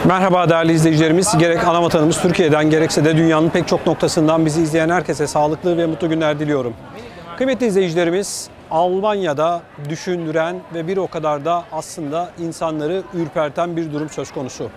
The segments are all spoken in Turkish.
Merhaba değerli izleyicilerimiz. Gerek ana vatanımız Türkiye'den gerekse de dünyanın pek çok noktasından bizi izleyen herkese sağlıklı ve mutlu günler diliyorum. Kıymetli izleyicilerimiz, Almanya'da düşündüren ve bir o kadar da aslında insanları ürperten bir durum söz konusu.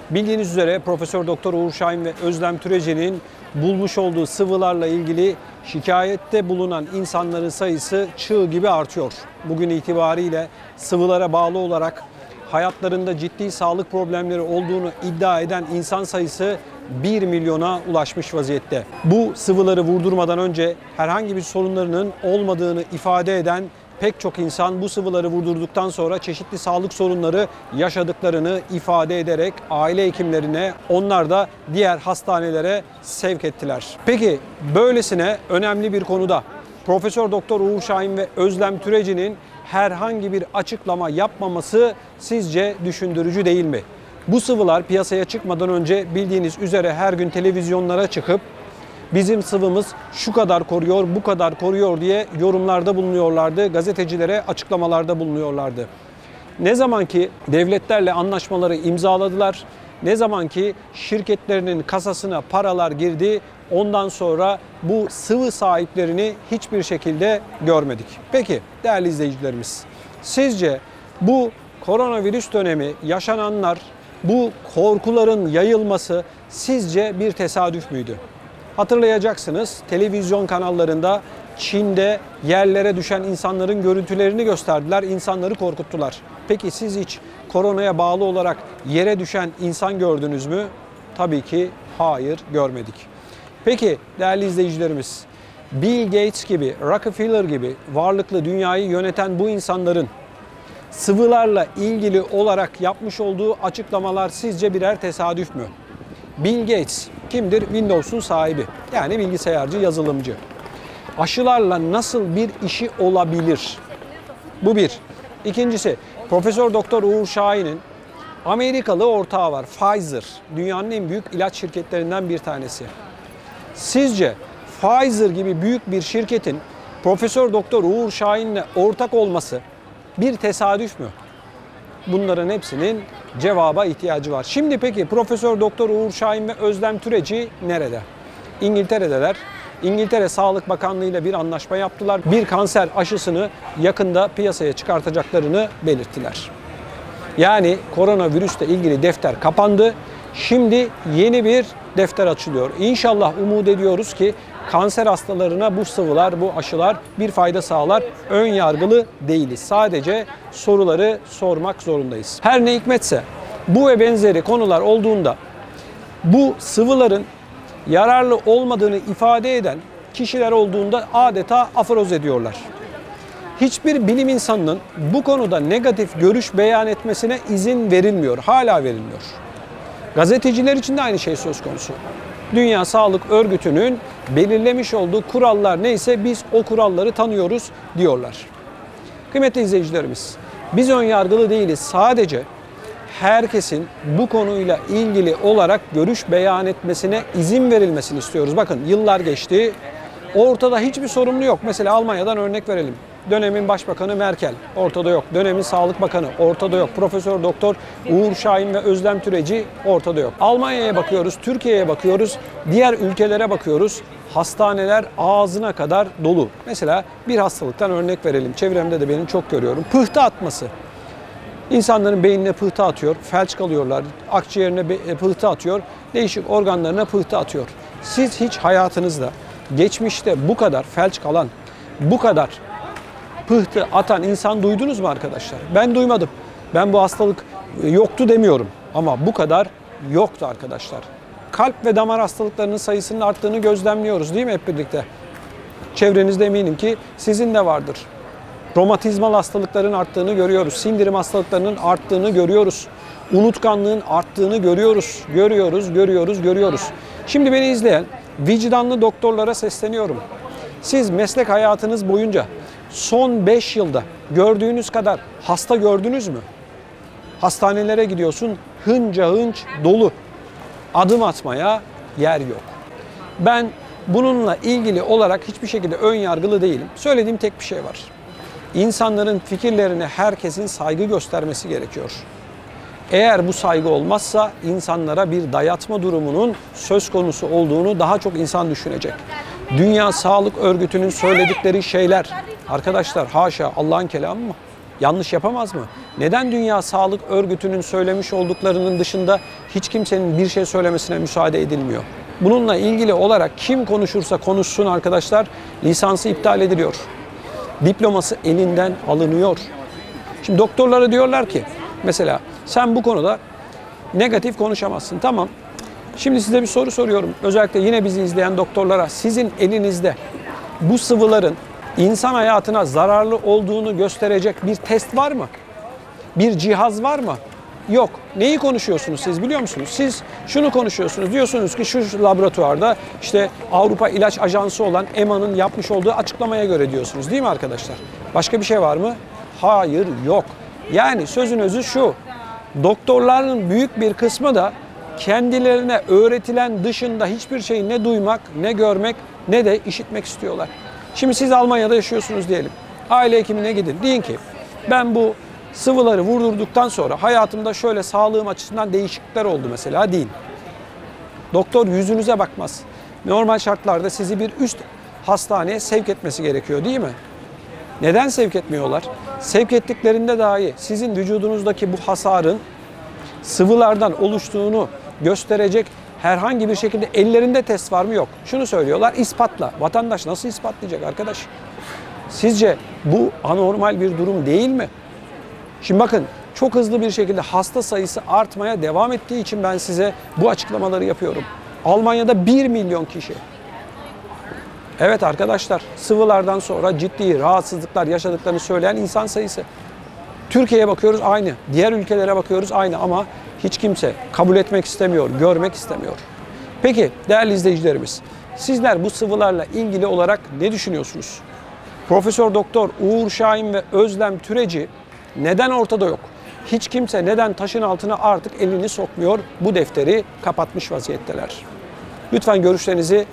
Bildiğiniz üzere Profesör Doktor Uğur Şahin ve Özlem Türeci'nin bulmuş olduğu sıvılarla ilgili şikayette bulunan insanların sayısı çığ gibi artıyor. Bugün itibariyle sıvılara bağlı olarak hayatlarında ciddi sağlık problemleri olduğunu iddia eden insan sayısı 1 milyona ulaşmış vaziyette. Bu sıvıları vurdurmadan önce herhangi bir sorunlarının olmadığını ifade eden pek çok insan bu sıvıları vurdurduktan sonra çeşitli sağlık sorunları yaşadıklarını ifade ederek aile hekimlerine, onlar da diğer hastanelere sevk ettiler. Peki böylesine önemli bir konuda Profesör Doktor Uğur Şahin ve Özlem Türeci'nin herhangi bir açıklama yapmaması sizce düşündürücü değil mi? Bu sıvılar piyasaya çıkmadan önce bildiğiniz üzere her gün televizyonlara çıkıp bizim sıvımız şu kadar koruyor, bu kadar koruyor diye yorumlarda bulunuyorlardı, gazetecilere açıklamalarda bulunuyorlardı. Ne zaman ki devletlerle anlaşmaları imzaladılar, ne zaman ki şirketlerinin kasasına paralar girdi, ondan sonra bu sıvı sahiplerini hiçbir şekilde görmedik. Peki değerli izleyicilerimiz, sizce bu koronavirüs dönemi yaşananlar, bu korkuların yayılması sizce bir tesadüf müydü? Hatırlayacaksınız, televizyon kanallarında Çin'de yerlere düşen insanların görüntülerini gösterdiler, insanları korkuttular. Peki siz hiç koronaya bağlı olarak yere düşen insan gördünüz mü? Tabii ki hayır, görmedik. Peki değerli izleyicilerimiz, Bill Gates gibi, Rockefeller gibi varlıklı dünyayı yöneten bu insanların sıvılarla ilgili olarak yapmış olduğu açıklamalar sizce birer tesadüf mü? Bill Gates kimdir? Windows'un sahibi. Yani bilgisayarcı, yazılımcı. Aşılarla nasıl bir işi olabilir? Bu bir. İkincisi, Profesör Doktor Uğur Şahin'in Amerikalı ortağı var, Pfizer. Dünyanın en büyük ilaç şirketlerinden bir tanesi. Sizce Pfizer gibi büyük bir şirketin Profesör Doktor Uğur Şahin'le ortak olması bir tesadüf mü? Bunların hepsinin cevaba ihtiyacı var. Şimdi peki Profesör Doktor Uğur Şahin ve Özlem Türeci nerede? İngiltere'deler. İngiltere Sağlık Bakanlığı ile bir anlaşma yaptılar. Bir kanser aşısını yakında piyasaya çıkartacaklarını belirttiler. Yani koronavirüsle ilgili defter kapandı. Şimdi yeni bir defter açılıyor. İnşallah umut ediyoruz ki kanser hastalarına bu sıvılar, bu aşılar bir fayda sağlar. Ön yargılı değiliz. Sadece soruları sormak zorundayız. Her ne hikmetse bu ve benzeri konular olduğunda bu sıvıların yararlı olmadığını ifade eden kişiler olduğunda adeta aforoz ediyorlar. Hiçbir bilim insanının bu konuda negatif görüş beyan etmesine izin verilmiyor. Hala verilmiyor. Gazeteciler için de aynı şey söz konusu. Dünya Sağlık Örgütü'nün belirlemiş olduğu kurallar neyse biz o kuralları tanıyoruz diyorlar. Kıymetli izleyicilerimiz, biz ön yargılı değiliz. Sadece herkesin bu konuyla ilgili olarak görüş beyan etmesine izin verilmesini istiyoruz. Bakın yıllar geçti. Ortada hiçbir sorumlu yok. Mesela Almanya'dan örnek verelim. Dönemin Başbakanı Merkel ortada yok. Dönemin Sağlık Bakanı ortada yok. Profesör Doktor Uğur Şahin ve Özlem Türeci ortada yok. Almanya'ya bakıyoruz, Türkiye'ye bakıyoruz, diğer ülkelere bakıyoruz. Hastaneler ağzına kadar dolu. Mesela bir hastalıktan örnek verelim. Çevremde de benim çok görüyorum. Pıhtı atması. İnsanların beynine pıhtı atıyor, felç kalıyorlar, akciğerine pıhtı atıyor, değişik organlarına pıhtı atıyor. Siz hiç hayatınızda geçmişte bu kadar felç kalan, bu kadar pıhtı atan insan duydunuz mu arkadaşlar? Ben duymadım. Ben bu hastalık yoktu demiyorum ama bu kadar yoktu arkadaşlar. Kalp ve damar hastalıklarının sayısının arttığını gözlemliyoruz değil mi hep birlikte? Çevrenizde eminim ki sizin de vardır. Romatizmal hastalıkların arttığını görüyoruz. Sindirim hastalıklarının arttığını görüyoruz. Unutkanlığın arttığını görüyoruz. Görüyoruz. Şimdi beni izleyen vicdanlı doktorlara sesleniyorum. Siz meslek hayatınız boyunca son 5 yılda gördüğünüz kadar hasta gördünüz mü? Hastanelere gidiyorsun, hınca hınç dolu. Adım atmaya yer yok. Ben bununla ilgili olarak hiçbir şekilde ön yargılı değilim. Söylediğim tek bir şey var. İnsanların fikirlerine herkesin saygı göstermesi gerekiyor. Eğer bu saygı olmazsa insanlara bir dayatma durumunun söz konusu olduğunu daha çok insan düşünecek. Dünya Sağlık Örgütü'nün söyledikleri şeyler, arkadaşlar haşa Allah'ın kelamı mı? Yanlış yapamaz mı? Neden Dünya Sağlık Örgütü'nün söylemiş olduklarının dışında hiç kimsenin bir şey söylemesine müsaade edilmiyor? Bununla ilgili olarak kim konuşursa konuşsun arkadaşlar, lisansı iptal ediliyor. Diploması elinden alınıyor. Şimdi doktorlara diyorlar ki, mesela sen bu konuda negatif konuşamazsın. Tamam. Şimdi size bir soru soruyorum. Özellikle yine bizi izleyen doktorlara, sizin elinizde bu sıvıların insan hayatına zararlı olduğunu gösterecek bir test var mı? Bir cihaz var mı? Yok. Neyi konuşuyorsunuz siz biliyor musunuz? Siz şunu konuşuyorsunuz. Diyorsunuz ki şu laboratuvarda işte Avrupa İlaç Ajansı olan EMA'nın yapmış olduğu açıklamaya göre diyorsunuz. Değil mi arkadaşlar? Başka bir şey var mı? Hayır, yok. Yani sözün özü şu. Doktorların büyük bir kısmı da kendilerine öğretilen dışında hiçbir şeyi ne duymak, ne görmek, ne de işitmek istiyorlar. Şimdi siz Almanya'da yaşıyorsunuz diyelim. Aile hekimine gidin. Deyin ki ben bu sıvıları vurdurduktan sonra hayatımda şöyle sağlığım açısından değişiklikler oldu mesela deyin. Doktor yüzünüze bakmaz. Normal şartlarda sizi bir üst hastaneye sevk etmesi gerekiyor değil mi? Neden sevk etmiyorlar? Sevk ettiklerinde dahi sizin vücudunuzdaki bu hasarın sıvılardan oluştuğunu gösterecek herhangi bir şekilde ellerinde test var mı? Yok. Şunu söylüyorlar, ispatla. Vatandaş nasıl ispatlayacak arkadaş? Sizce bu anormal bir durum değil mi? Şimdi bakın, çok hızlı bir şekilde hasta sayısı artmaya devam ettiği için ben size bu açıklamaları yapıyorum. Almanya'da 1 milyon kişi. Evet arkadaşlar, sıvılardan sonra ciddi rahatsızlıklar yaşadıklarını söyleyen insan sayısı. Türkiye'ye bakıyoruz aynı, diğer ülkelere bakıyoruz aynı ama hiç kimse kabul etmek istemiyor, görmek istemiyor. Peki değerli izleyicilerimiz, sizler bu sıvılarla ilgili olarak ne düşünüyorsunuz? Profesör Doktor Uğur Şahin ve Özlem Türeci neden ortada yok? Hiç kimse neden taşın altına artık elini sokmuyor? Bu defteri kapatmış vaziyetteler. Lütfen görüşlerinizi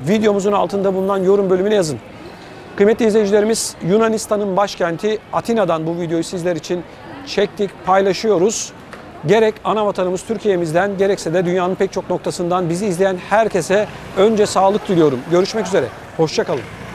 videomuzun altında bulunan yorum bölümüne yazın. Kıymetli izleyicilerimiz, Yunanistan'ın başkenti Atina'dan bu videoyu sizler için çektik, paylaşıyoruz. Gerek ana vatanımız Türkiye'mizden, gerekse de dünyanın pek çok noktasından bizi izleyen herkese önce sağlık diliyorum. Görüşmek üzere, hoşça kalın.